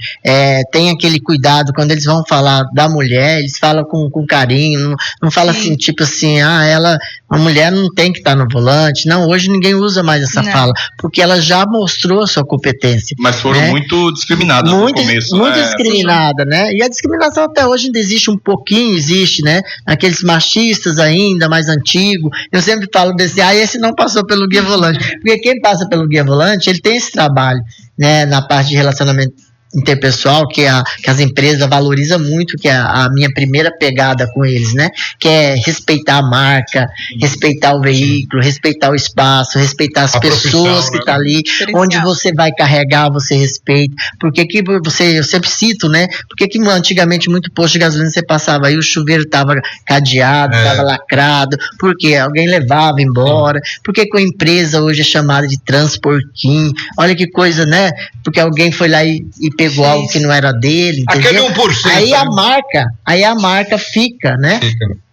tem aquele cuidado, quando eles vão falar da mulher, eles falam com carinho, não fala assim, tipo assim, a mulher não tem que estar no volante, não, hoje ninguém usa mais essa fala, porque ela já mostrou a sua competência. Mas foram muito discriminadas no começo, muito discriminada, né, e a discriminação até hoje ainda existe um pouquinho, né, aqueles machistas ainda, mais antigos, eu sempre falo desse, esse não passou pelo guia volante, porque quem passa pelo guia volante, ele tem esse trabalho, né, na parte de relacionamento interpessoal, que as empresas valorizam muito, que é a minha primeira pegada com eles, né? Que é respeitar a marca, respeitar o veículo, respeitar o espaço, respeitar as pessoas que estão ali, onde você vai carregar, você respeita. Porque que eu sempre cito, né? Porque que antigamente muito posto de gasolina você passava aí, o chuveiro estava cadeado, estava lacrado, porque alguém levava embora, porque com a empresa hoje é chamada de transporquinho, olha que coisa, né? Porque alguém foi lá e pegou algo que não era dele, entendeu? Aquele 1%. Aí a marca fica, né?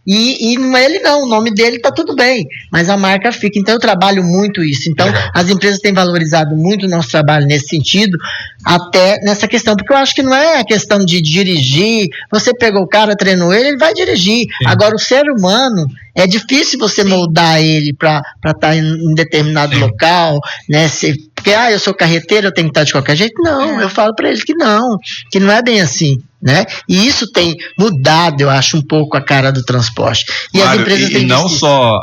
E ele não, o nome dele tá tudo bem, mas a marca fica. Então eu trabalho muito isso. Então as empresas têm valorizado muito o nosso trabalho nesse sentido, até nessa questão, porque eu acho que não é a questão de dirigir, você pegou o cara, treinou ele vai dirigir. Sim. Agora o ser humano, é difícil você moldar ele para estar em determinado local, né? Porque eu sou carreteiro, eu tenho que estar de qualquer jeito. Não, eu falo para eles que não é bem assim, né? E isso tem mudado, eu acho, um pouco a cara do transporte. E Mário, as empresas e não só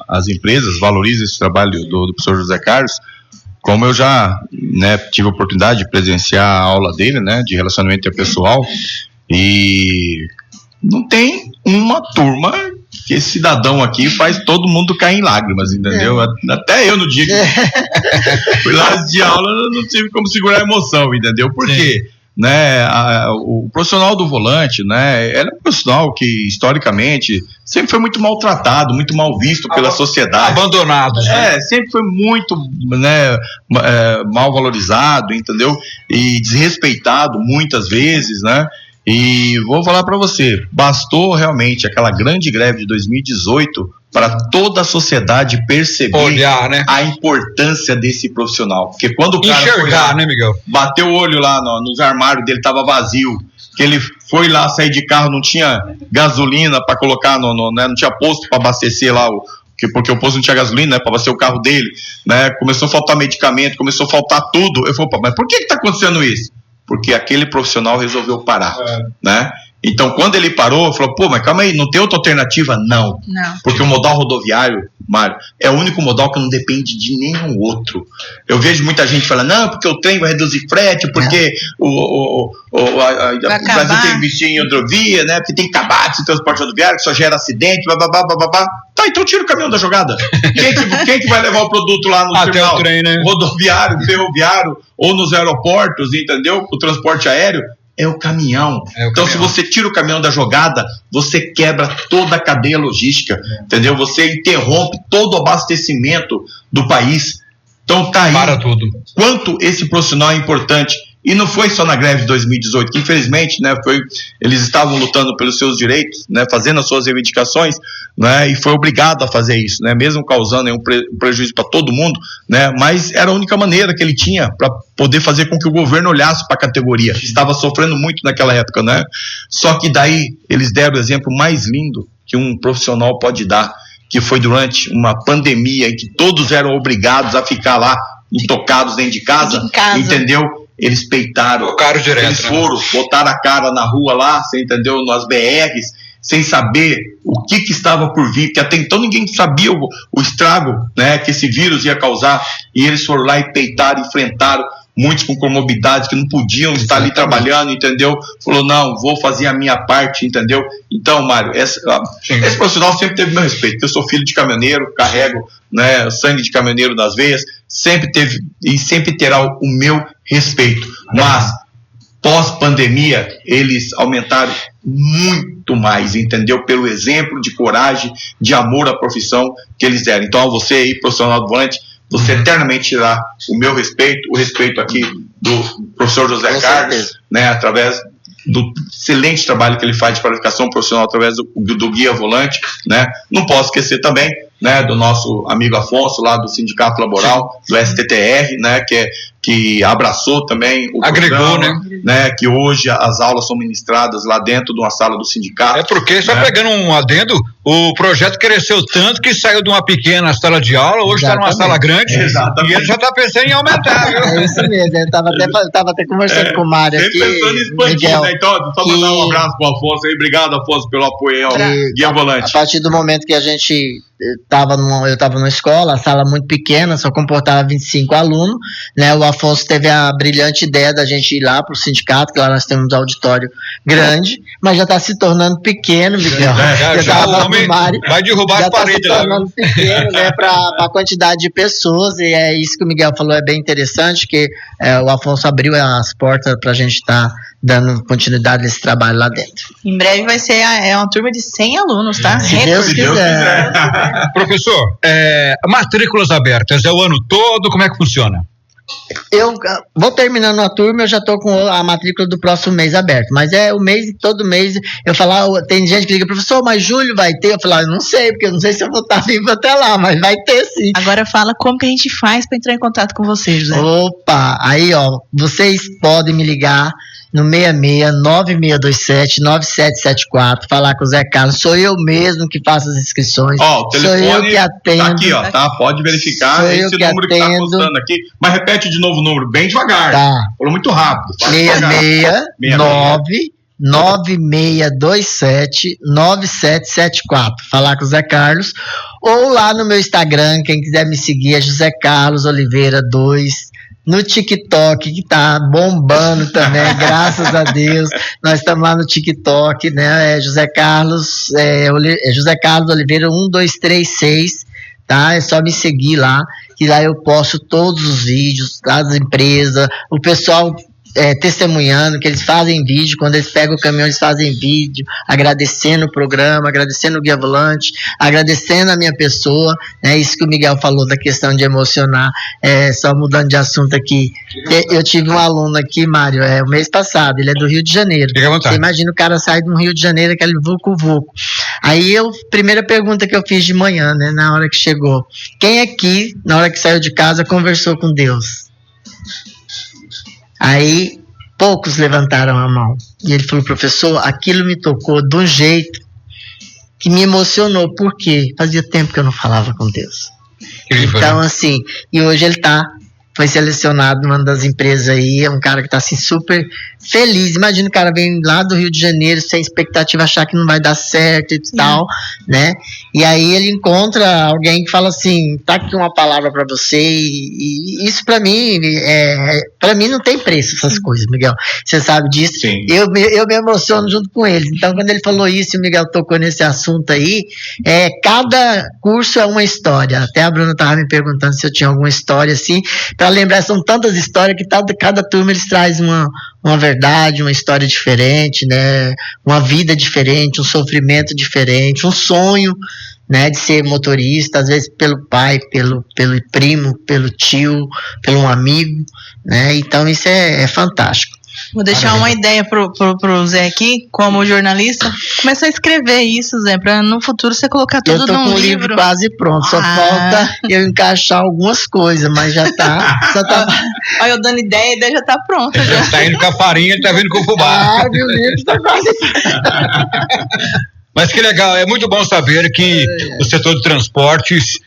as empresas valorizam esse trabalho do professor José Carlos, como eu já, né, tive a oportunidade de presenciar a aula dele, né, de relacionamento interpessoal, e não tem uma turma que esse cidadão aqui faz todo mundo cair em lágrimas, entendeu? Até eu no dia que fui lá de aula não tive como segurar a emoção, entendeu? Por quê? Né, o profissional do volante, né, é um profissional que historicamente sempre foi muito maltratado, muito mal visto pela sociedade, abandonado, sempre foi muito, né, mal valorizado, entendeu? E desrespeitado muitas vezes, né? E vou falar para você, bastou realmente aquela grande greve de 2018 para toda a sociedade perceber a importância desse profissional. Porque quando o cara foi lá, né, Miguel? Bateu o olho lá nos armários dele, tava vazio, que ele foi lá sair de carro, não tinha gasolina para colocar, né, não tinha posto para abastecer lá, porque o posto não tinha gasolina, né, para abastecer o carro dele, né, começou a faltar medicamento, começou a faltar tudo. Eu falei, mas por que tá acontecendo isso? Porque aquele profissional resolveu parar, né? Então, quando ele parou, falou, mas calma aí, não tem outra alternativa? Não. Porque o modal rodoviário, Mário, é o único modal que não depende de nenhum outro. Eu vejo muita gente falando, não, porque o trem vai reduzir frete, porque o Brasil tem que investir em rodovia, né? Porque tem que acabar esse transporte rodoviário, que só gera acidente, Tá, então tira o caminhão da jogada. Quem que vai levar o produto lá no terminal? O trem, né? Rodoviário, ferroviário, ou nos aeroportos, entendeu? O transporte aéreo. É o caminhão. Então, se você tira o caminhão da jogada, você quebra toda a cadeia logística, entendeu? Você interrompe todo o abastecimento do país. Então, tá aí. Para tudo. Quanto esse profissional é importante. E não foi só na greve de 2018, que infelizmente, né, eles estavam lutando pelos seus direitos, né, fazendo as suas reivindicações, né, e foi obrigado a fazer isso, né, mesmo causando um prejuízo para todo mundo, né, mas era a única maneira que ele tinha para poder fazer com que o governo olhasse para a categoria, que estava sofrendo muito naquela época, né. Só que daí eles deram o exemplo mais lindo que um profissional pode dar, que foi durante uma pandemia em que todos eram obrigados a ficar lá intocados dentro de casa. Entendeu? Eles peitaram, eles foram, botaram a cara na rua lá, você entendeu, nas BRs, sem saber o que estava por vir, porque até então ninguém sabia o estrago, né, que esse vírus ia causar, e eles foram lá e peitaram, enfrentaram muitos com comorbidades que não podiam estar ali trabalhando, entendeu? Falou, não, vou fazer a minha parte, entendeu? Então, Mário, esse profissional sempre teve meu respeito. Eu sou filho de caminhoneiro, carrego, né, sangue de caminhoneiro nas veias, sempre teve e sempre terá o meu respeito. Mas pós-pandemia, eles aumentaram muito mais, entendeu? Pelo exemplo de coragem, de amor à profissão que eles deram. Então, você aí, profissional do volante, você eternamente terá o meu respeito, o respeito aqui do professor José Carlos, né, através do excelente trabalho que ele faz de qualificação profissional através do Guia Volante, né? Não posso esquecer também, né, do nosso amigo Afonso, lá do Sindicato Laboral, do STTR, né, que abraçou também o agregou, programa, né, que hoje as aulas são ministradas lá dentro de uma sala do sindicato. É porque, só pegando um adendo, o projeto cresceu tanto que saiu de uma pequena sala de aula, hoje está numa sala grande, e ele já está pensando em aumentar, viu? É isso mesmo, eu tava até conversando com o Mário aqui, pensando em expandir, Miguel, né? Então, só mandar um abraço pro Afonso aí, obrigado, Afonso, pelo apoio ao Guia Volante. A partir do momento que eu estava numa escola, a sala muito pequena, só comportava 25 alunos, né? O Afonso teve a brilhante ideia da gente ir lá para o sindicato, que lá nós temos um auditório grande, mas já está se tornando pequeno, Miguel. Já o homem vai derrubar as paredes lá. Já está se tornando pequeno, né? Para a quantidade de pessoas, e é isso que o Miguel falou, é bem interessante, que o Afonso abriu as portas para a gente estar dando continuidade nesse trabalho lá dentro. Em breve vai ser uma turma de 100 alunos, tá? Se Deus quiser. Professor, matrículas abertas é o ano todo, como é que funciona? Eu vou terminando a turma, eu já estou com a matrícula do próximo mês aberto, mas todo mês eu falo, tem gente que liga, professor, mas julho vai ter? Eu falo, eu não sei, porque eu não sei se eu vou estar vivo até lá, mas vai ter sim. Agora fala como que a gente faz para entrar em contato com você, José. Opa, aí ó, vocês podem me ligar no 66-9627-9774, falar com o Zé Carlos, sou eu mesmo que faço as inscrições, o telefone sou eu que atendo. Tá aqui, ó, tá? Pode verificar esse número que tá postando aqui, mas repete de novo o número, bem devagar. Tá. Falou muito rápido. 96-9627-9774, falar com o Zé Carlos, ou lá no meu Instagram, quem quiser me seguir é José Carlos Oliveira 2, no TikTok, que tá bombando também, graças a Deus, nós estamos lá no TikTok, né, José Carlos Oliveira 1236, tá, é só me seguir lá, que lá eu posto todos os vídeos das empresas, o pessoal testemunhando, que eles fazem vídeo, quando eles pegam o caminhão eles fazem vídeo, agradecendo o programa, agradecendo o Guia Volante, agradecendo a minha pessoa, né, isso que o Miguel falou da questão de emocionar, só mudando de assunto aqui, eu tive um aluno aqui, Mário, o mês passado, ele é do Rio de Janeiro, você imagina o cara sai do Rio de Janeiro, aquele vulco-vulco, aí primeira pergunta que eu fiz de manhã, né, na hora que chegou, quem aqui, na hora que saiu de casa, conversou com Deus? Aí, poucos levantaram a mão. E ele falou, professor, aquilo me tocou de um jeito que me emocionou. Por quê? Fazia tempo que eu não falava com Deus. Então, assim, e hoje ele foi selecionado numa das empresas aí, é um cara que tá assim super feliz. Imagina o cara vem lá do Rio de Janeiro sem expectativa, achar que não vai dar certo e tal, né? E aí ele encontra alguém que fala assim, tá aqui uma palavra para você, e isso para mim não tem preço, essas coisas, Miguel. Você sabe disso. Sim. Eu me emociono junto com eles. Então, quando ele falou isso e o Miguel tocou nesse assunto aí, cada curso é uma história. Até a Bruna tava me perguntando se eu tinha alguma história assim, para lembrar, são tantas histórias que cada turma eles traz uma verdade, uma história diferente, né? Uma vida diferente, um sofrimento diferente, um sonho, né, de ser motorista, às vezes pelo pai, pelo primo, pelo tio, pelo um amigo, né? Então isso é fantástico. Vou deixar uma ideia pro Zé aqui, como jornalista, começar a escrever isso, Zé, para no futuro você colocar tudo num livro. Eu tô com o livro quase pronto, só falta eu encaixar algumas coisas, mas já tá. Olha, eu dando ideia, a ideia já tá pronta. Já tá indo com a farinha, ele tá vindo com o fubá. Meu livro tá quase. Mas que legal, é muito bom saber que o setor de transportes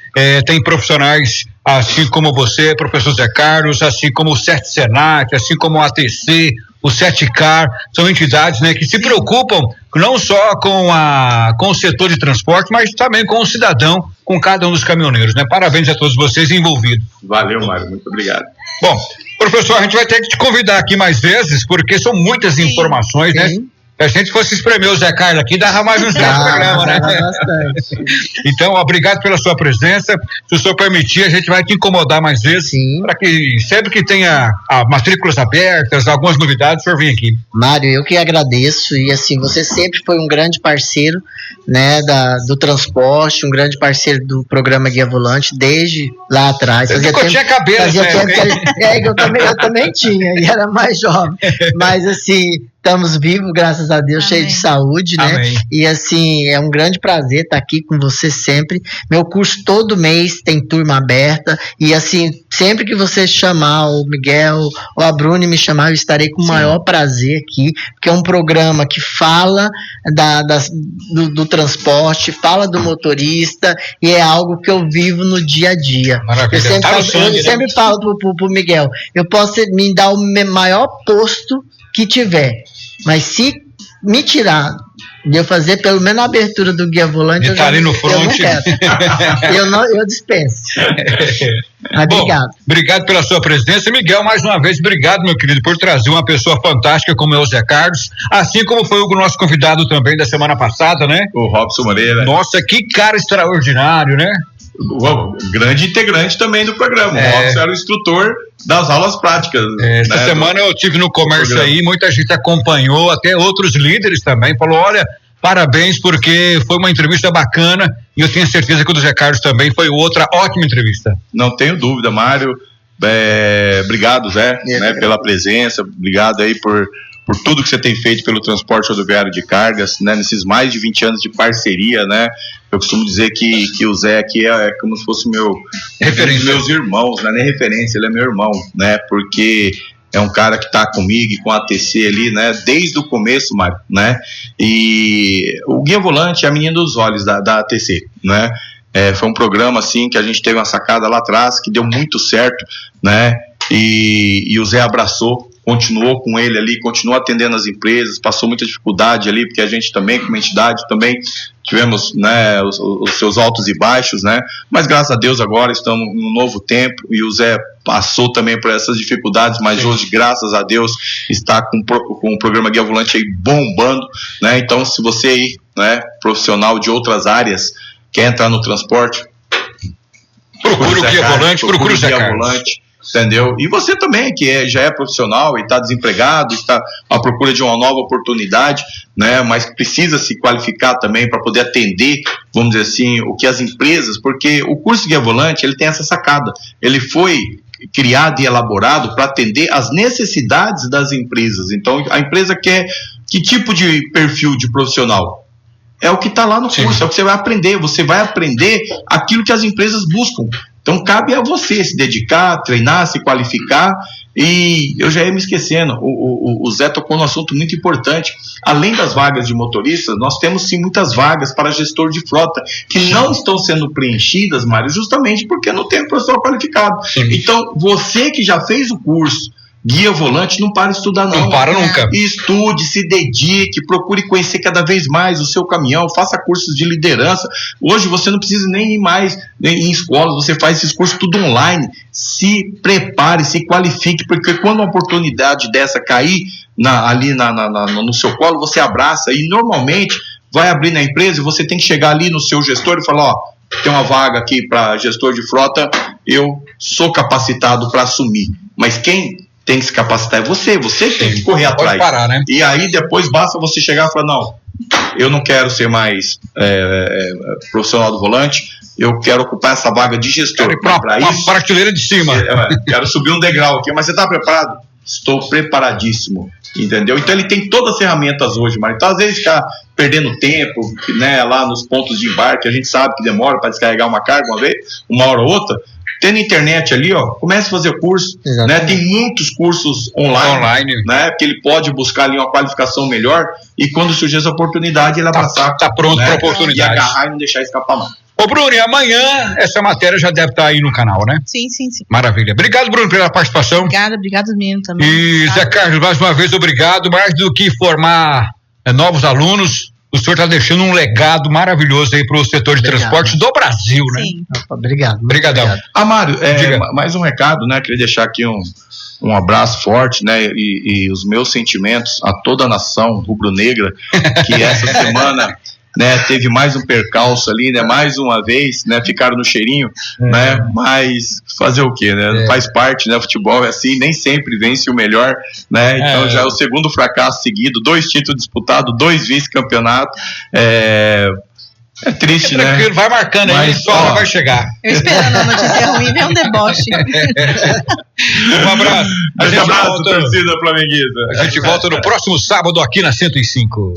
tem profissionais assim como você, professor Zé Carlos, assim como o CERT-SENAC, assim como o ATC, o CETICAR, são entidades, né, que se preocupam não só com o setor de transporte, mas também com o cidadão, com cada um dos caminhoneiros, né? Parabéns a todos vocês envolvidos. Valeu, Mário, muito obrigado. Bom, professor, a gente vai ter que te convidar aqui mais vezes, porque são muitas informações, né? Se a gente fosse espremer o Zé Carlos aqui, dava mais uns 10 programas, né? Bastante. Então, obrigado pela sua presença. Se o senhor permitir, a gente vai te incomodar mais vezes, para que sempre que tenha matrículas abertas, algumas novidades, o senhor vem aqui. Mário, eu que agradeço, e assim, você sempre foi um grande parceiro, né, do transporte, um grande parceiro do programa Guia Volante, desde lá atrás. Eu tinha cabeça, eu também tinha, e era mais jovem, mas assim, estamos vivos, graças a Deus, cheio de saúde, né? Amém. E assim, é um grande prazer estar aqui com você sempre. Meu curso todo mês tem turma aberta, e assim, sempre que você chamar o Miguel ou a Bruna me chamar, eu estarei com o maior prazer aqui, porque é um programa que fala do transporte, fala do motorista, e é algo que eu vivo no dia a dia. Maravilha. Eu sempre falo pro Miguel, eu posso me dar o maior posto que tiver, mas se me tirar de eu fazer pelo menos a abertura do Guia Volante, eu ali no front. Eu não quero. Eu dispenso. Obrigado. Bom, obrigado pela sua presença, Miguel. Mais uma vez, obrigado, meu querido, por trazer uma pessoa fantástica como é o Zé Carlos, assim como foi o nosso convidado também da semana passada, né? O Robson Moreira. Nossa, que cara extraordinário, né? O grande integrante também do programa. O Robson era o instrutor das aulas práticas. Essa semana eu tive no comércio aí, muita gente acompanhou, até outros líderes também, falou, olha, parabéns, porque foi uma entrevista bacana, e eu tenho certeza que o do Zé Carlos também foi outra ótima entrevista. Não tenho dúvida, Mário. Obrigado, Zé, pela presença, obrigado aí por tudo que você tem feito pelo transporte rodoviário de cargas, né, nesses mais de 20 anos de parceria, né? Eu costumo dizer que o Zé aqui é como se fosse meus irmãos, não é nem referência, ele é meu irmão, né? Porque é um cara que está comigo e com a ATC ali, né? Desde o começo, Mário, né? E o Guia Volante é a menina dos olhos da ATC, né? Foi um programa assim que a gente teve uma sacada lá atrás que deu muito certo, né? E o Zé abraçou, continuou com ele ali, continuou atendendo as empresas, passou muita dificuldade ali, porque a gente também, como entidade, também tivemos, né, os seus altos e baixos, né, mas graças a Deus agora estamos num novo tempo, e o Zé passou também por essas dificuldades, mas hoje, graças a Deus, está com o programa Guia Volante aí bombando, né, então se você aí, né, profissional de outras áreas, quer entrar no transporte, procure o Guia Volante, procure o Zé Carlos. Entendeu? E você também, que já é profissional e está desempregado, está à procura de uma nova oportunidade, né? Mas precisa se qualificar também para poder atender, vamos dizer assim, o que as empresas, porque o curso Guia Volante, ele tem essa sacada, ele foi criado e elaborado para atender as necessidades das empresas. Então, a empresa quer que tipo de perfil de profissional? É o que está lá no curso, é o que você vai aprender aquilo que as empresas buscam. Então cabe a você se dedicar, treinar, se qualificar. E eu já ia me esquecendo, o Zé tocou num assunto muito importante. Além das vagas de motorista, nós temos sim muitas vagas para gestor de frota que não estão sendo preenchidas, Mário, justamente porque não tem profissional qualificado. Então você que já fez o curso Guia Volante, não para de estudar não. Não para nunca. Estude, se dedique, procure conhecer cada vez mais o seu caminhão, faça cursos de liderança. Hoje você não precisa nem ir mais em escolas, você faz esses cursos tudo online. Se prepare, se qualifique, porque quando uma oportunidade dessa cair ali no seu colo, você abraça e normalmente vai abrir na empresa e você tem que chegar ali no seu gestor e falar, ó, tem uma vaga aqui para gestor de frota, eu sou capacitado para assumir. Mas quem tem que se capacitar é você tem que correr atrás. Pode parar, né? E aí depois basta você chegar e falar, não, eu não quero ser mais profissional do volante, eu quero ocupar essa vaga de gestor. Para isso, prateleira de cima. Quero subir um degrau aqui, mas você está preparado? Estou preparadíssimo, entendeu? Então ele tem todas as ferramentas hoje, mas então às vezes ficar perdendo tempo, né, lá nos pontos de embarque, a gente sabe que demora para descarregar uma carga uma hora ou outra. Tendo internet ali, ó, comece a fazer o curso, né? Tem muitos cursos online, né? Que ele pode buscar ali uma qualificação melhor e quando surgir essa oportunidade, ele abraçar. Tá pronto, né, para a oportunidade. E agarrar e não deixar escapar mais. Ô, Bruno, e amanhã essa matéria já deve estar aí no canal, né? Sim. Maravilha. Obrigado, Bruno, pela participação. Obrigado, menino, também. E Zé Carlos, mais uma vez, obrigado. Mais do que formar novos alunos, o senhor está deixando um legado maravilhoso aí para o setor de transporte do Brasil, né? Sim. Obrigado. Obrigadão. Mário, mais um recado, né? Queria deixar aqui um abraço forte, né? E os meus sentimentos a toda a nação rubro-negra, que essa semana, né, teve mais um percalço ali, né? Mais uma vez, né? Ficaram no cheirinho, né? Mas fazer o quê, né? Faz parte, né? Futebol é assim, nem sempre vence o melhor, né? Então já é o segundo fracasso seguido, 2 títulos disputados, 2 vice-campeonatos. É triste, né? Tranquilo, vai marcando aí, só hora vai chegar. Eu esperando a notícia ruim, vem um deboche. Um abraço. A gente volta, torcida flamenguista. A gente volta no próximo sábado aqui na 105.